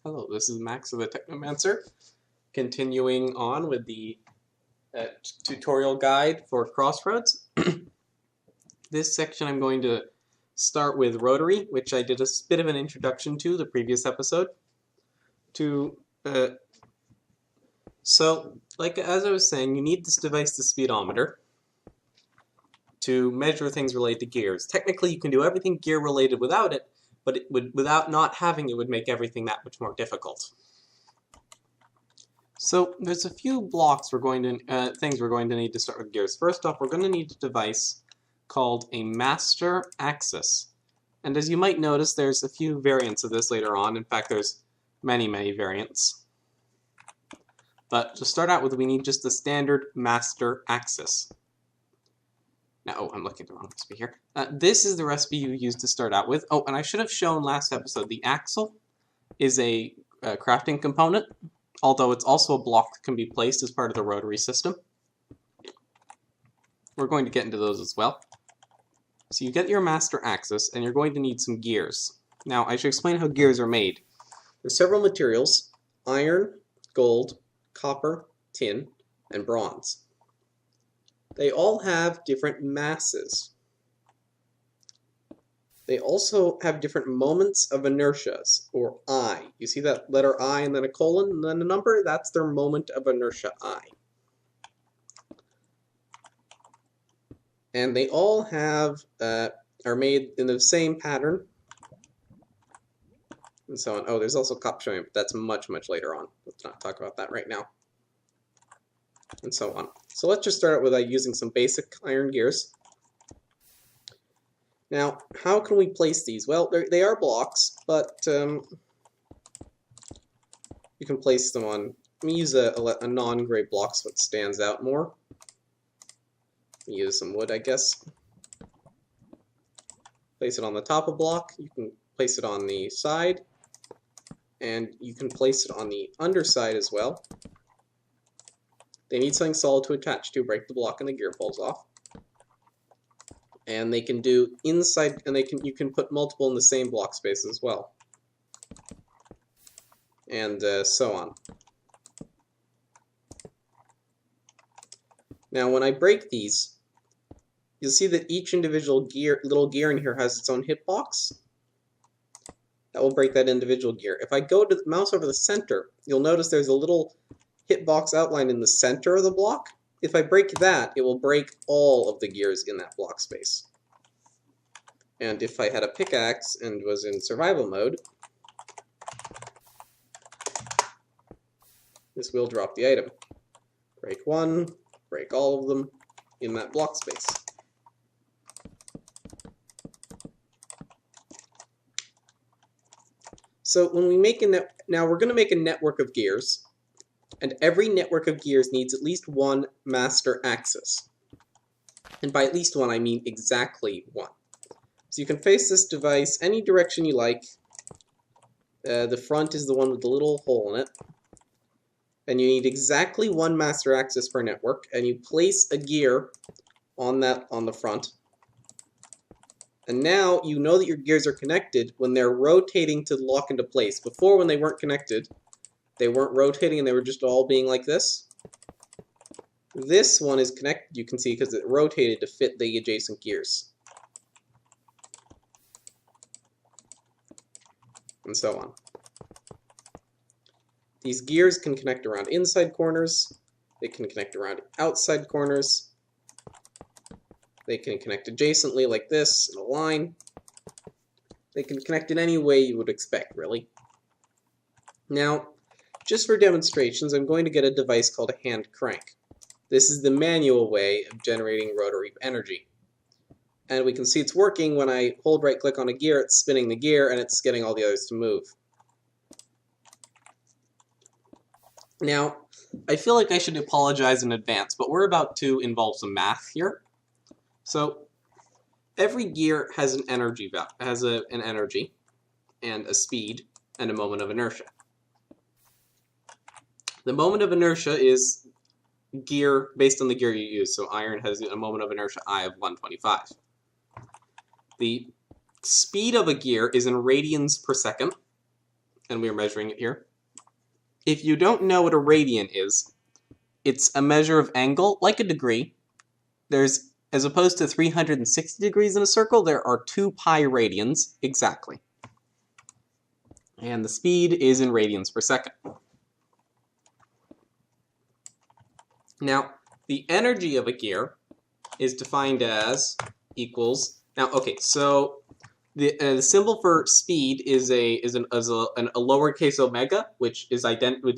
Hello, this is Max of the Technomancer, continuing on with the tutorial guide for Crossroads. This section I'm going to start with Rotary, which I did a bit of an introduction to the previous episode. As I was saying, you need this device, the speedometer, to measure things related to gears. Technically, you can do everything gear-related without it, but without not having it would make everything that much more difficult. So there's a few blocks things we're going to need to start with gears. First off, we're going to need a device called a master axis. And as you might notice, there's a few variants of this later on. In fact, there's many variants. But to start out with, we need just the standard master axis. Now, I'm looking at the wrong recipe here. This is the recipe you use to start out with. Oh, and I should have shown last episode, the axle is a crafting component, although it's also a block that can be placed as part of the rotary system. We're going to get into those as well. So you get your master axis, and you're going to need some gears. Now, I should explain how gears are made. There's several materials: iron, gold, copper, tin, and bronze. They all have different masses. They also have different moments of inertias, or I. You see that letter I and then a colon and then a number? That's their moment of inertia, I. And they all are made in the same pattern, and so on. Oh, there's also copper showing, but that's much later on. Let's not talk about that right now. And so on. So let's just start out with using some basic iron gears. Now, how can we place these? Well, they are blocks, but you can place them on. Let me use a non-gray block so it stands out more. Use some wood, I guess. Place it on the top of block. You can place it on the side, and you can place it on the underside as well. They need something solid to attach to, break the block and the gear falls off. And they can do inside, and you can put multiple in the same block space as well. And so on. Now when I break these, you'll see that each individual little gear in here has its own hitbox. That will break that individual gear. If I go to the mouse over the center, you'll notice there's a little hitbox outlined in the center of the block. If I break that, it will break all of the gears in that block space. And if I had a pickaxe and was in survival mode, this will drop the item. Break one, break all of them in that block space. So when we make now we're going to make a network of gears. And every network of gears needs at least one master axis. And by at least one, I mean exactly one. So you can face this device any direction you like. The front is the one with the little hole in it. And you need exactly one master axis per network. And you place a gear on the front. And now you know that your gears are connected when they're rotating to lock into place. Before, when they weren't connected, they weren't rotating and they were just all being like this. This one is connected, you can see, because it rotated to fit the adjacent gears. And so on. These gears can connect around inside corners. They can connect around outside corners. They can connect adjacently like this in a line. They can connect in any way you would expect, really. Now, just for demonstrations, I'm going to get a device called a hand crank. This is the manual way of generating rotary energy. And we can see it's working when I hold right-click on a gear, it's spinning the gear, and it's getting all the others to move. Now, I feel like I should apologize in advance, but we're about to involve some math here. So, every gear has an energy value, an energy, and a speed, and a moment of inertia. The moment of inertia is gear based on the gear you use. So iron has a moment of inertia I of 125. The speed of a gear is in radians per second, and we are measuring it here. If you don't know what a radian is, it's a measure of angle, like a degree. There's, as opposed to 360 degrees in a circle, there are 2 pi radians exactly. And the speed is in radians per second. Now, the energy of a gear is defined as equals. Now, okay, so the symbol for speed is a lowercase omega, which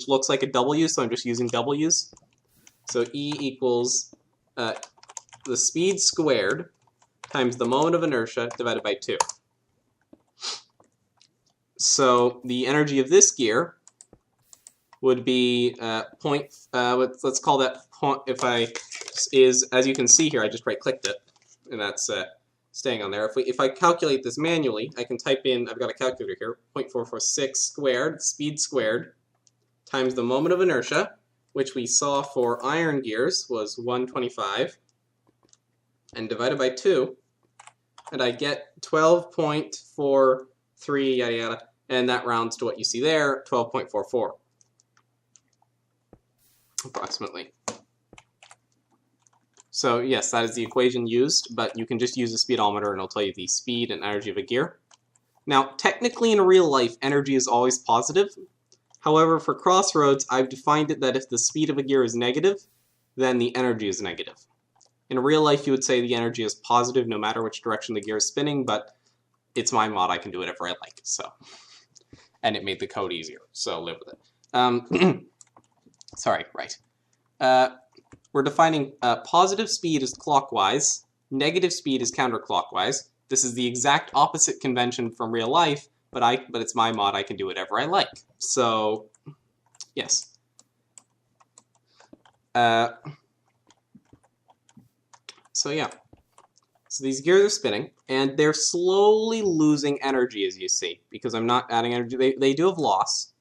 looks like a W, so I'm just using W's. So E equals the speed squared times the moment of inertia divided by 2. So the energy of this gear would be let's call that point, as you can see here, I just right-clicked it, and that's staying on there. If I calculate this manually, I can type in, I've got a calculator here, 0.446 squared, speed squared, times the moment of inertia, which we saw for iron gears was 125, and divided by 2, and I get 12.43, yada yada, and that rounds to what you see there, 12.44. Approximately. So yes, that is the equation used, but you can just use a speedometer and it'll tell you the speed and energy of a gear. Now, technically in real life, energy is always positive. However, for Crossroads, I've defined it that if the speed of a gear is negative, then the energy is negative. In real life, you would say the energy is positive no matter which direction the gear is spinning, but it's my mod, I can do whatever I like, so. And it made the code easier, so live with it. Sorry, right. We're defining positive speed as clockwise, negative speed is counterclockwise. This is the exact opposite convention from real life, but it's my mod, I can do whatever I like. So, yes. So yeah. So these gears are spinning, and they're slowly losing energy, as you see, because I'm not adding energy. They do have loss.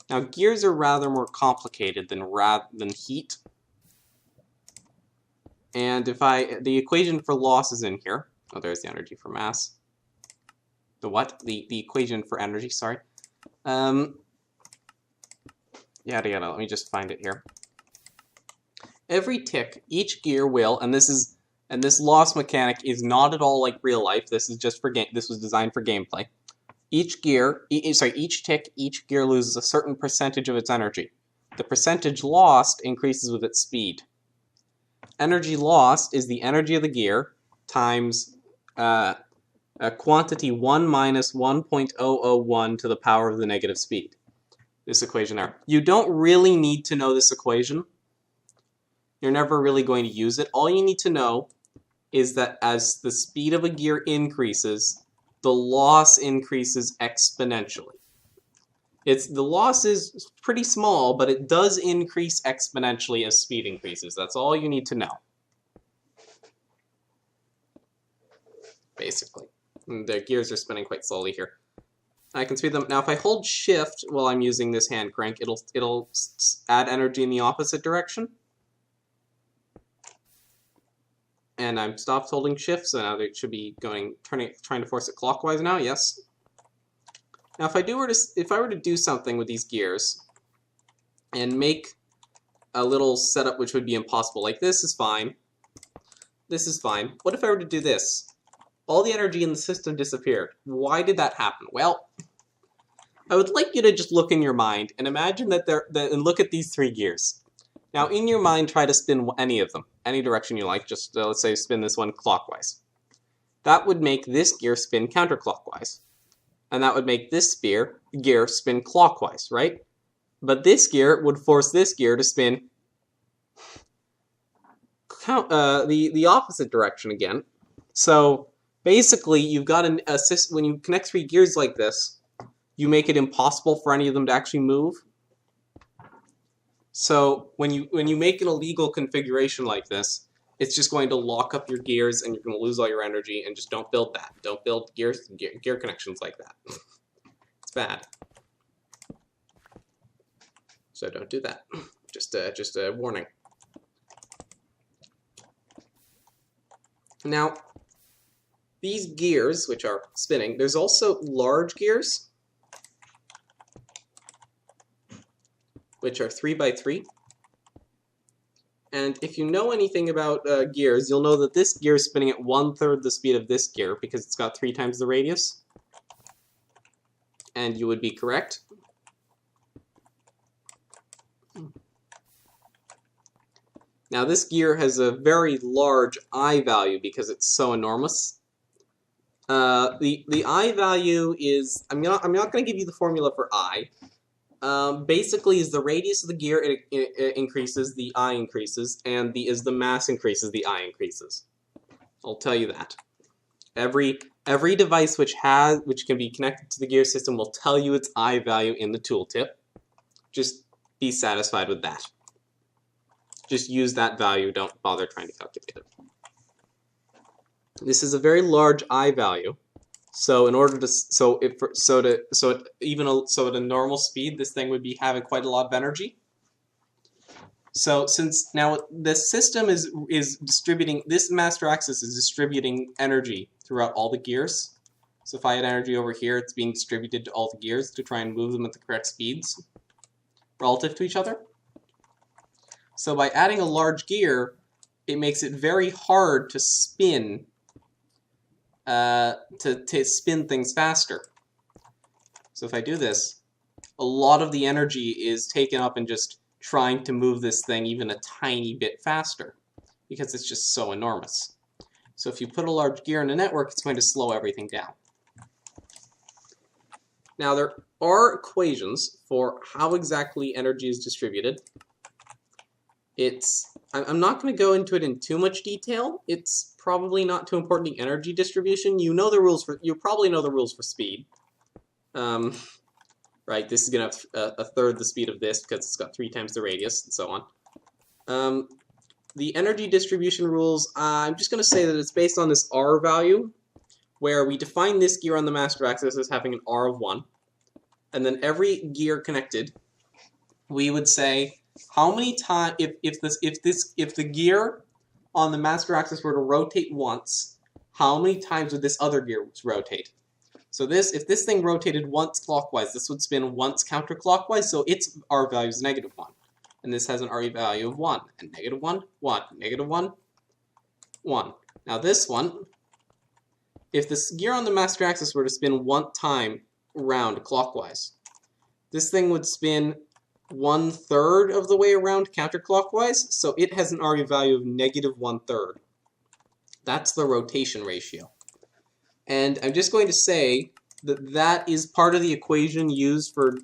Now, gears are rather more complicated than heat. And if the equation for loss is in here. Oh, there's the energy for mass. The what? The equation for energy, sorry. Yada yada, let me just find it here. Every tick, each gear will, and this loss mechanic is not at all like real life. This is just for this was designed for gameplay. Each tick, each gear loses a certain percentage of its energy. The percentage lost increases with its speed. Energy lost is the energy of the gear times a quantity 1 minus 1.001 to the power of the negative speed. This equation there. You don't really need to know this equation. You're never really going to use it. All you need to know is that as the speed of a gear increases, the loss increases exponentially. The loss is pretty small, but it does increase exponentially as speed increases. That's all you need to know. Basically. And the gears are spinning quite slowly here. I can speed them. Now if I hold shift while I'm using this hand crank, it'll add energy in the opposite direction. And I'm stopped holding shift, so now they should be trying to force it clockwise now, yes. Now if I were to do something with these gears and make a little setup which would be impossible, like this is fine. This is fine. What if I were to do this? All the energy in the system disappeared. Why did that happen? Well, I would like you to just look in your mind and imagine and look at these 3 gears. Now, in your mind, try to spin any of them, any direction you like. Just, let's say, spin this one clockwise. That would make this gear spin counterclockwise. And that would make this gear spin clockwise, right? But this gear would force this gear to spin the opposite direction again. So, basically, you've got a system. When you connect 3 gears like this, you make it impossible for any of them to actually move. So when you make an illegal configuration like this, it's just going to lock up your gears and you're going to lose all your energy, and just don't build that. Don't build gear connections like that. It's bad. So don't do that. Just a warning. Now, these gears, which are spinning, there's also large gears. which are 3 by 3. And if you know anything about gears, you'll know that this gear is spinning at 1/3 the speed of this gear because it's got 3 times the radius. And you would be correct. Now this gear has a very large I value because it's so enormous. The I value is, I'm not going to give you the formula for I. Basically, as the radius of the gear it increases, the I increases, and as the mass increases, the I increases. I'll tell you that. Every device which can be connected to the gear system will tell you its I value in the tooltip. Just be satisfied with that. Just use that value. Don't bother trying to calculate it. This is a very large I value. So in order to at a normal speed, this thing would be having quite a lot of energy. So since now the system is distributing, this master axis is distributing energy throughout all the gears. So if I had energy over here, it's being distributed to all the gears to try and move them at the correct speeds relative to each other. So by adding a large gear, it makes it very hard to spin to spin things faster. So if I do this, a lot of the energy is taken up in just trying to move this thing even a tiny bit faster because it's just so enormous. So if you put a large gear in a network, it's going to slow everything down. Now there are equations for how exactly energy is distributed. I'm not going to go into it in too much detail. It's probably not too important, the energy distribution. You probably know the rules for speed. Right, this is going to have a third the speed of this because it's got 3 times the radius and so on. The energy distribution rules, I'm just going to say that it's based on this R value, where we define this gear on the master axis as having an R of 1. And then every gear connected, we would say how many times, if the gear on the master axis were to rotate once, how many times would this other gear rotate? So if this thing rotated once clockwise, this would spin once counterclockwise, so its R value is -1. And this has an RE value of 1, and -1, 1, -1, 1. Now this one, if this gear on the master axis were to spin one time around clockwise, this thing would spin 1/3 of the way around counterclockwise, so it has an RE value of -1/3. That's the rotation ratio. And I'm just going to say that that is part of the equation used for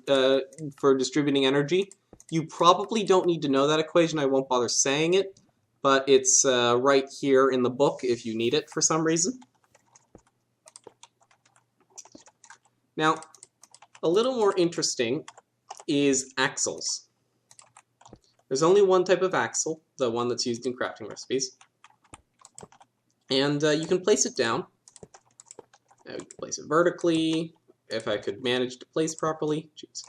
distributing energy. You probably don't need to know that equation. I won't bother saying it, but it's right here in the book if you need it for some reason. Now, a little more interesting is axles. There's only one type of axle, the one that's used in crafting recipes. And you can place it down. You can place it vertically, if I could manage to place properly. Jeez.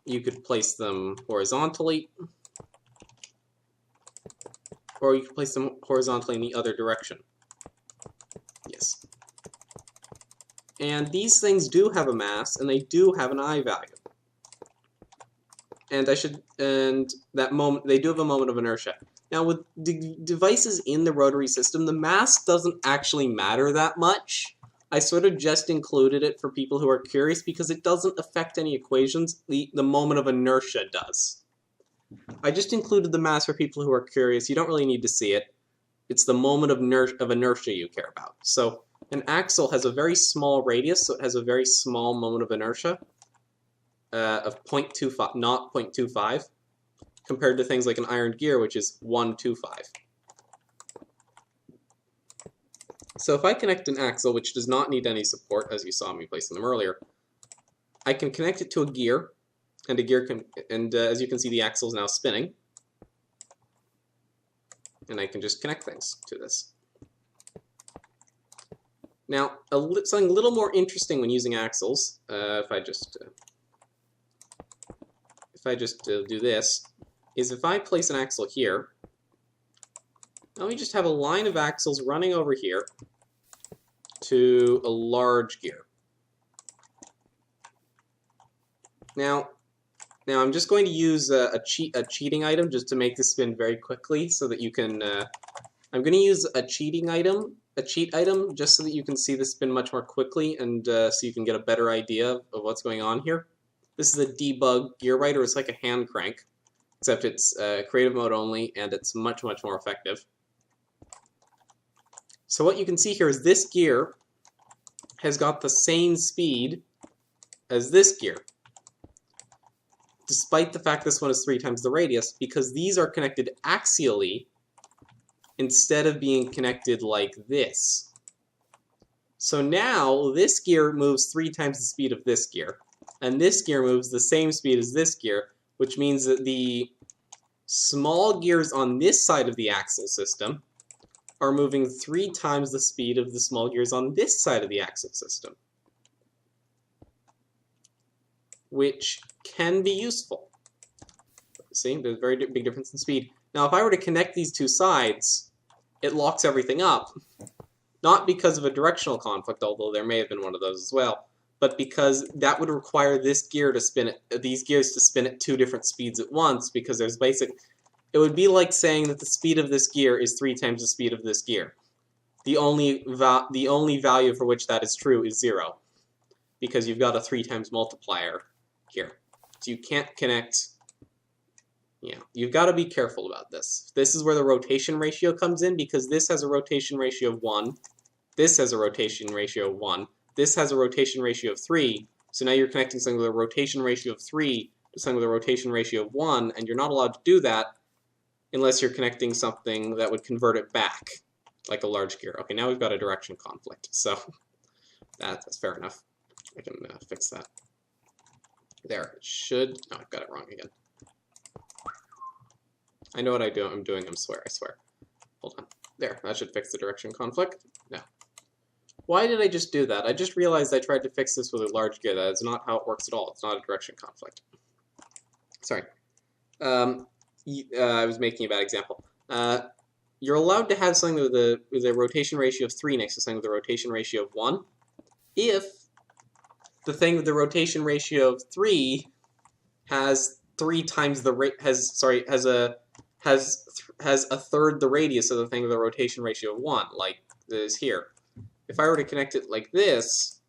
You could place them horizontally, or you could place them horizontally in the other direction. Yes. And these things do have a mass, and they do have an I value. And they do have a moment of inertia. Now, with devices in the rotary system, the mass doesn't actually matter that much. I sort of just included it for people who are curious because it doesn't affect any equations. The moment of inertia does. I just included the mass for people who are curious. You don't really need to see it. It's the moment of inertia you care about. So an axle has a very small radius, so it has a very small moment of inertia of 0.25, not 0.25, compared to things like an iron gear, which is 125. So if I connect an axle, which does not need any support, as you saw me placing them earlier, I can connect it to a gear, and as you can see, the axle is now spinning. And I can just connect things to this. Now, something a little more interesting when using axles, if I just do this, is if I place an axle here, let me just have a line of axles running over here to a large gear. Now, Now I'm just going to use a cheating item just to make this spin very quickly so that you can, I'm going to use a cheat item just so that you can see this spin much more quickly and so you can get a better idea of what's going on here. This is a debug gear writer. It's like a hand crank, except it's creative mode only and it's much, much more effective. So what you can see here is this gear has got the same speed as this gear, despite the fact this one is 3 times the radius, because these are connected axially instead of being connected like this. So now this gear moves 3 times the speed of this gear, and this gear moves the same speed as this gear, which means that the small gears on this side of the axle system are moving 3 times the speed of the small gears on this side of the axle system, which can be useful. See, there's a very big difference in speed. Now, if I were to connect these two sides, it locks everything up, not because of a directional conflict, although there may have been one of those as well, but because that would require this gear to spin at, these gears to spin at 2 different speeds at once, because there's it would be like saying that the speed of this gear is 3 times the speed of this gear. The only value for which that is true is 0, because you've got a 3 times multiplier here. So you can't connect. Yeah, you've got to be careful about this. This is where the rotation ratio comes in, because this has a rotation ratio of 1, this has a rotation ratio of 1, this has a rotation ratio of 3, so now you're connecting something with a rotation ratio of 3 to something with a rotation ratio of 1, and you're not allowed to do that unless you're connecting something that would convert it back, like a large gear. Okay, now we've got a direction conflict, so that's fair enough. I can fix that. There, it should... No, I've got it wrong again. I know what I'm doing, I swear. Hold on. There, that should fix the direction conflict. No. Why did I just do that? I just realized I tried to fix this with a large gear. That is not how it works at all. It's not a direction conflict. Sorry. I was making a bad example. You're allowed to have something with a rotation ratio of 3 next to something with a rotation ratio of 1 if the thing with the rotation ratio of 3 has 3 times the has a third the radius of the thing with a rotation ratio of 1, like this here. If I were to connect it like this,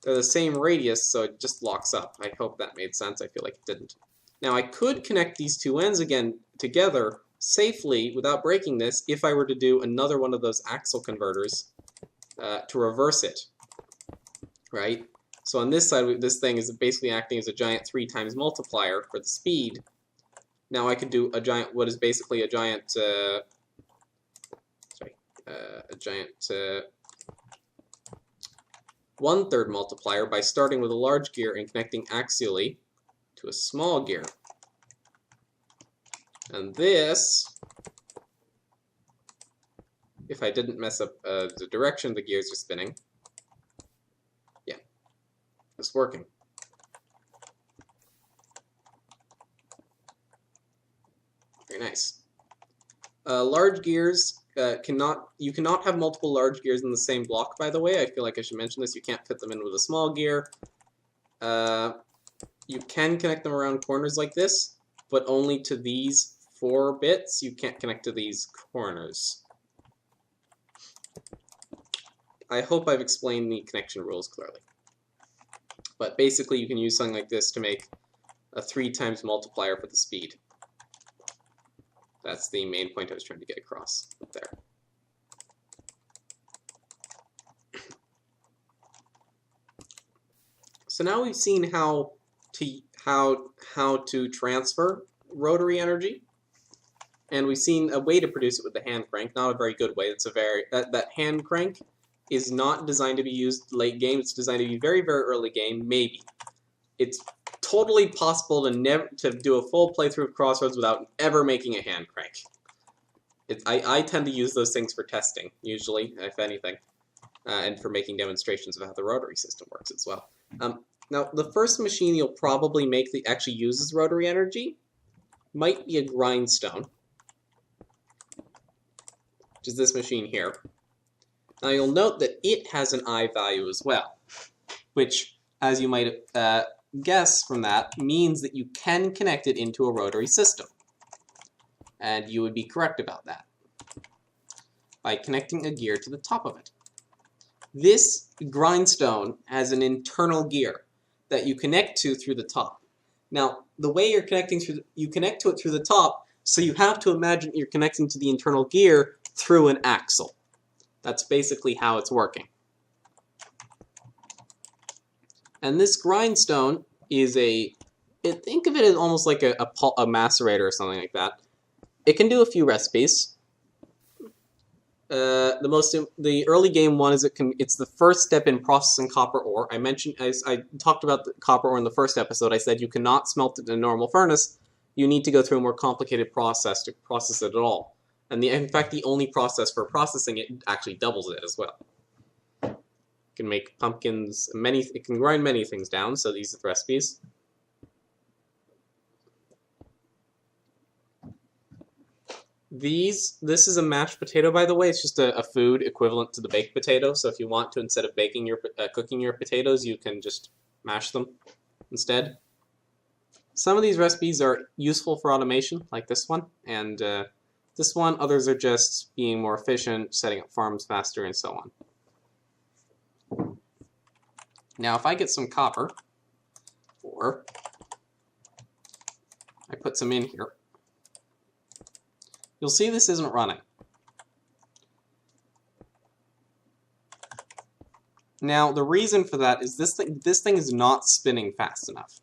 they're the same radius, so it just locks up. I hope that made sense. I feel like it didn't. Now I could connect these two ends again together safely without breaking this if I were to do another one of those axle converters to reverse it, right? So on this side, this thing is basically acting as a giant 3 times multiplier for the speed. Now I could do a giant, what is basically a giant, a giant 1/3 multiplier by starting with a large gear and connecting axially to a small gear. And this, if I didn't mess up the direction the gears are spinning, yeah, it's working. Very nice. Large gears you cannot have multiple large gears in the same block, by the way. I feel like I should mention this. You can't fit them in with a small gear. You can connect them around corners like this, but only to these 4 bits. You can't connect to these corners. I hope I've explained the connection rules clearly. But basically you can use something like this to make a 3 times multiplier for the speed. That's the main point I was trying to get across there. So now we've seen how to transfer rotary energy, and we've seen a way to produce it with the hand crank. Not a very good way. It's that hand crank is not designed to be used late game. It's designed to be very, very early game. Maybe it's totally possible to do a full playthrough of Crossroads without ever making a hand crank. I tend to use those things for testing, usually, if anything, and for making demonstrations of how the rotary system works as well. Now, the first machine you'll probably make that actually uses rotary energy might be a grindstone, which is this machine here. Now, you'll note that it has an I value as well, which, as you might guess from that means that you can connect it into a rotary system. And you would be correct about that by connecting a gear to the top of it. This grindstone has an internal gear that you connect to through the top. Now, the way you're connecting you connect to it through the top, so you have to imagine you're connecting to the internal gear through an axle. That's basically how it's working. And this grindstone is think of it as almost like a macerator or something like that. It can do a few recipes. The early game one is it's the first step in processing copper ore. I talked about the copper ore in the first episode. I said you cannot smelt it in a normal furnace. You need to go through a more complicated process to process it at all. And in fact, the only process for processing it actually doubles it as well. It can make pumpkins, it can grind many things down, so these are the recipes. This is a mashed potato, by the way. It's just a food equivalent to the baked potato. So if you want to, instead of cooking your potatoes, you can just mash them instead. Some of these recipes are useful for automation, like this one, and this one. Others are just being more efficient, setting up farms faster, and so on. Now, if I get some copper, or I put some in here, you'll see this isn't running. Now, the reason for that is this thing is not spinning fast enough.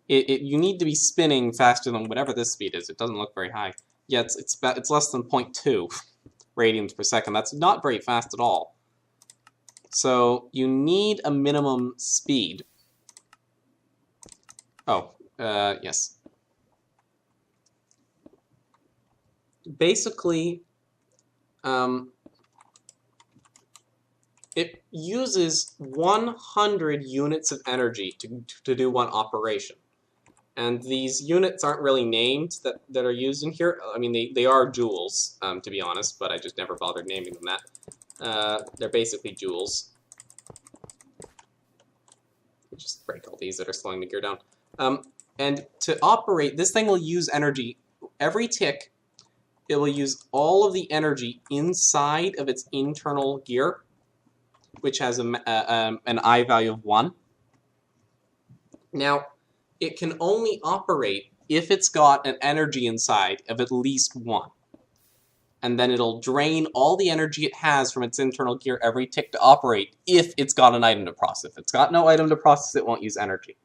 You need to be spinning faster than whatever this speed is. It doesn't look very high. Yeah, it's less than 0.2 radians per second. That's not very fast at all. So you need a minimum speed. Oh, yes. Basically, it uses 100 units of energy to do one operation. And these units aren't really named that are used in here. I mean, they are joules, to be honest, but I just never bothered naming them that. They're basically joules. Just break all these that are slowing the gear down. And to operate, this thing will use energy. Every tick, it will use all of the energy inside of its internal gear, which has an I value of 1. Now, it can only operate if it's got an energy inside of at least 1. And then it'll drain all the energy it has from its internal gear every tick to operate if it's got an item to process. If it's got no item to process, it won't use energy.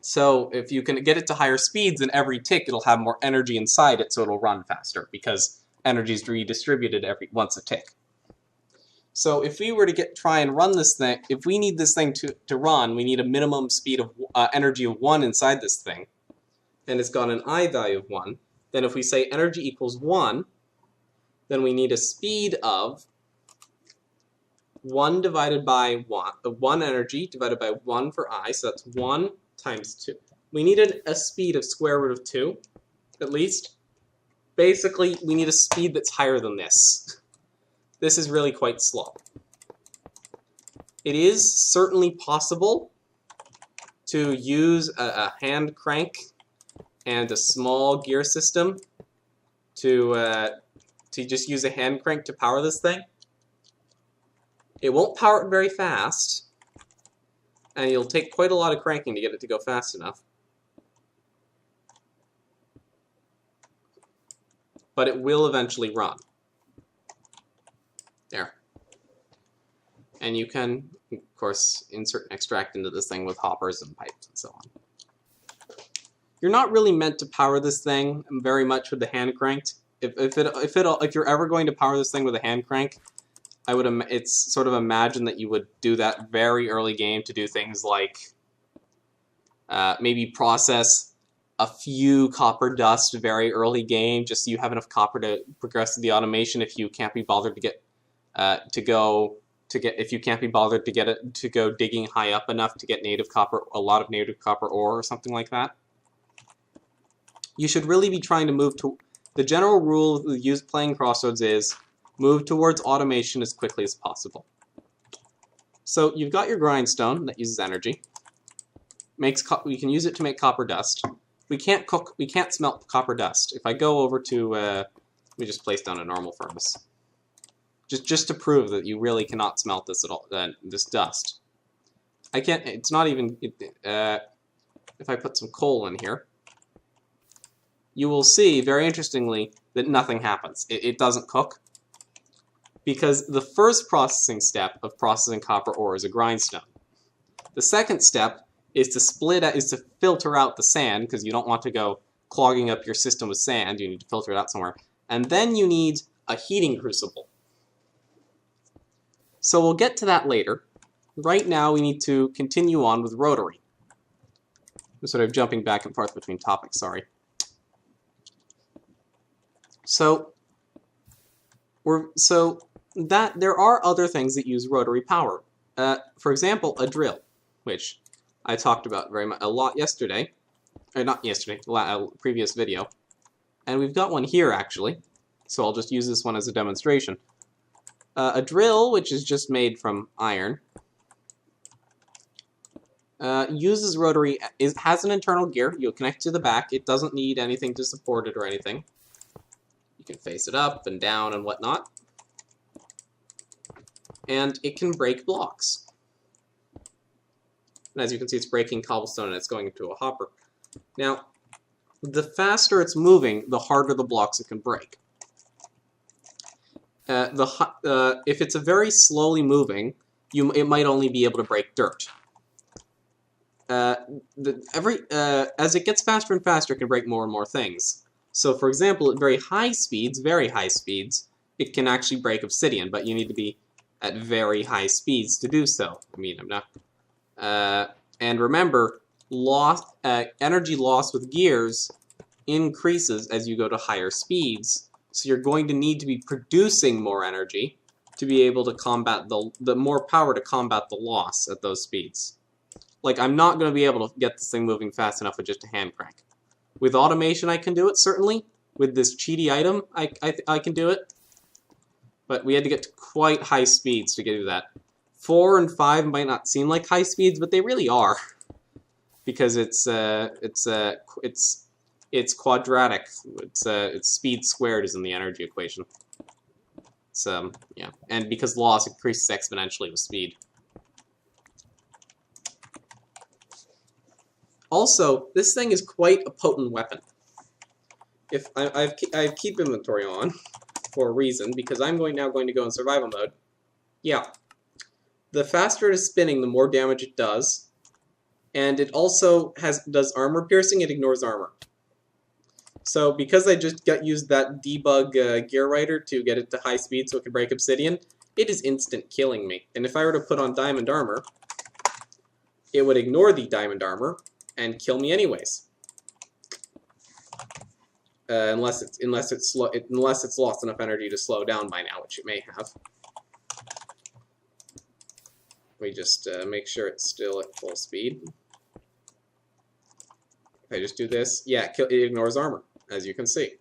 So if you can get it to higher speeds, then every tick it'll have more energy inside it, so it'll run faster because energy is redistributed once a tick. So if we were to try and run this thing, if we need this thing to run, we need a minimum speed of energy of 1 inside this thing, and it's got an I value of 1. Then if we say energy equals 1, then we need a speed of 1 divided by 1, 1 energy divided by 1 for I, so that's 1 times 2. We needed a speed of square root of 2, at least. Basically, we need a speed that's higher than this. This is really quite slow. It is certainly possible to use a hand crank and a small gear system to just use a hand crank to power this thing. It won't power it very fast, and it'll take quite a lot of cranking to get it to go fast enough. But it will eventually run. There. And you can, of course, insert and extract into this thing with hoppers and pipes and so on. You're not really meant to power this thing very much with the hand cranked. If you're ever going to power this thing with a hand crank, it's sort of imagine that you would do that very early game to do things like maybe process a few copper dust very early game, just so you have enough copper to progress to the automation if you can't be bothered to get if you can't be bothered to get it to go digging high up enough to get a lot of native copper ore or something like that. You should really be trying to move to the general rule of playing Crossroads is move towards automation as quickly as possible. So you've got your grindstone that uses energy. We can use it to make copper dust. We can't smelt copper dust. If I go over to, let me just place down a normal furnace. Just to prove that you really cannot smelt this at all, this dust. I can't, it's not even, if I put some coal in here, you will see, very interestingly, that nothing happens. It doesn't cook. Because the first processing step of processing copper ore is a grindstone. The second step is to filter out the sand, because you don't want to go clogging up your system with sand. You need to filter it out somewhere. And then you need a heating crucible. So we'll get to that later. Right now we need to continue on with Rotary. I'm sort of jumping back and forth between topics, sorry. So there are other things that use rotary power. For example, a drill, which I talked about a lot yesterday, or not yesterday, a previous video. And we've got one here, actually, so I'll just use this one as a demonstration. A drill, which is just made from iron, uses rotary, has an internal gear. You'll connect to the back. It doesn't need anything to support it or anything. You can face it up and down and whatnot. And it can break blocks. And as you can see, it's breaking cobblestone and it's going into a hopper. Now, the faster it's moving, the harder the blocks it can break. If it's a very slowly moving, it might only be able to break dirt. As it gets faster and faster, it can break more and more things. So, for example, at very high speeds, it can actually break obsidian, but you need to be at very high speeds to do so. I mean, I'm not... and remember, energy loss with gears increases as you go to higher speeds, so you're going to need to be producing more energy to be able to combat the more power to combat the loss at those speeds. Like, I'm not going to be able to get this thing moving fast enough with just a hand crank. With automation, I can do it, certainly. With this cheaty item, I can do it. But we had to get to quite high speeds to get to that. 4 and 5 might not seem like high speeds, but they really are, because it's quadratic. It's speed squared is in the energy equation. So yeah, and because loss increases exponentially with speed. Also, this thing is quite a potent weapon. If I keep inventory on for a reason, because I'm now going to go in survival mode. Yeah. The faster it is spinning, the more damage it does. And it also does armor piercing, it ignores armor. So because I just used that debug gear writer to get it to high speed so it can break obsidian, it is instant killing me. And if I were to put on diamond armor, it would ignore the diamond armor and kill me anyways. Unless it's lost enough energy to slow down by now, which it may have. We just make sure it's still at full speed. If I just do this, yeah, it ignores armor, as you can see.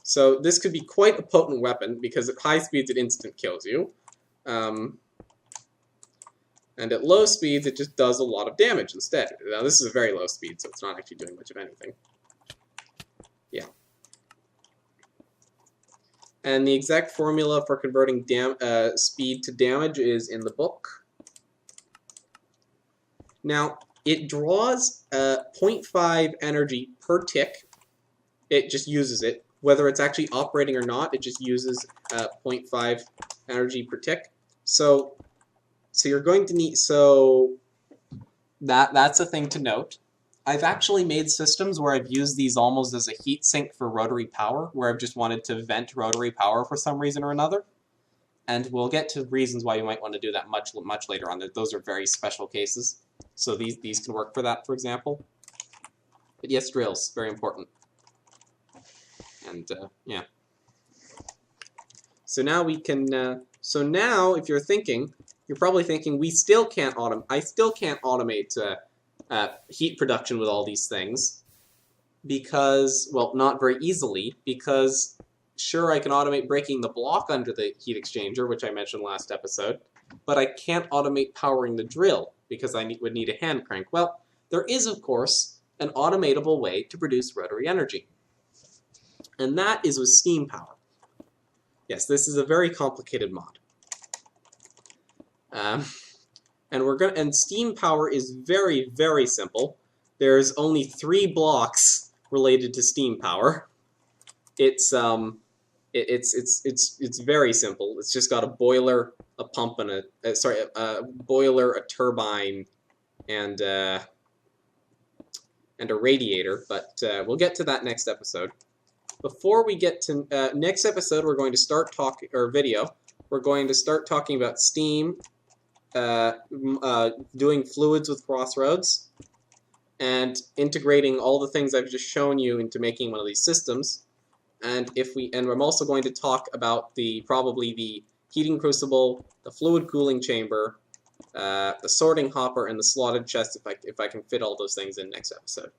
So this could be quite a potent weapon, because at high speeds it instant kills you. And at low speeds it just does a lot of damage instead. Now this is a very low speed, so it's not actually doing much of anything. Yeah. And the exact formula for converting speed to damage is in the book. Now, it draws 0.5 energy per tick. It just uses it. Whether it's actually operating or not, it just uses 0.5 energy per tick. So you're going to need... So that's a thing to note. I've actually made systems where I've used these almost as a heat sink for rotary power, where I've just wanted to vent rotary power for some reason or another. And we'll get to reasons why you might want to do that much later on. Those are very special cases. So these can work for that, for example. But yes, drills, very important. And yeah. So now we can. So now, if you're thinking, you're probably thinking, I still can't automate heat production with all these things, because, well, not very easily, because sure, I can automate breaking the block under the heat exchanger, which I mentioned last episode, but I can't automate powering the drill because I would need a hand crank. Well, there is, of course, an automatable way to produce rotary energy, and that is with steam power. Yes, this is a very complicated mod. And steam power is very, very simple. There's only 3 blocks related to steam power. It's very simple. It's just got a boiler, a pump, and a boiler, a turbine, and a radiator. But we'll get to that next episode. Before we get to next episode, we're going to start talking, or video. We're going to start talking about steam, doing fluids with Crossroads, and integrating all the things I've just shown you into making one of these systems. And I'm also going to talk about probably the heating crucible, the fluid cooling chamber, the sorting hopper, and the slotted chest if I can fit all those things in next episode.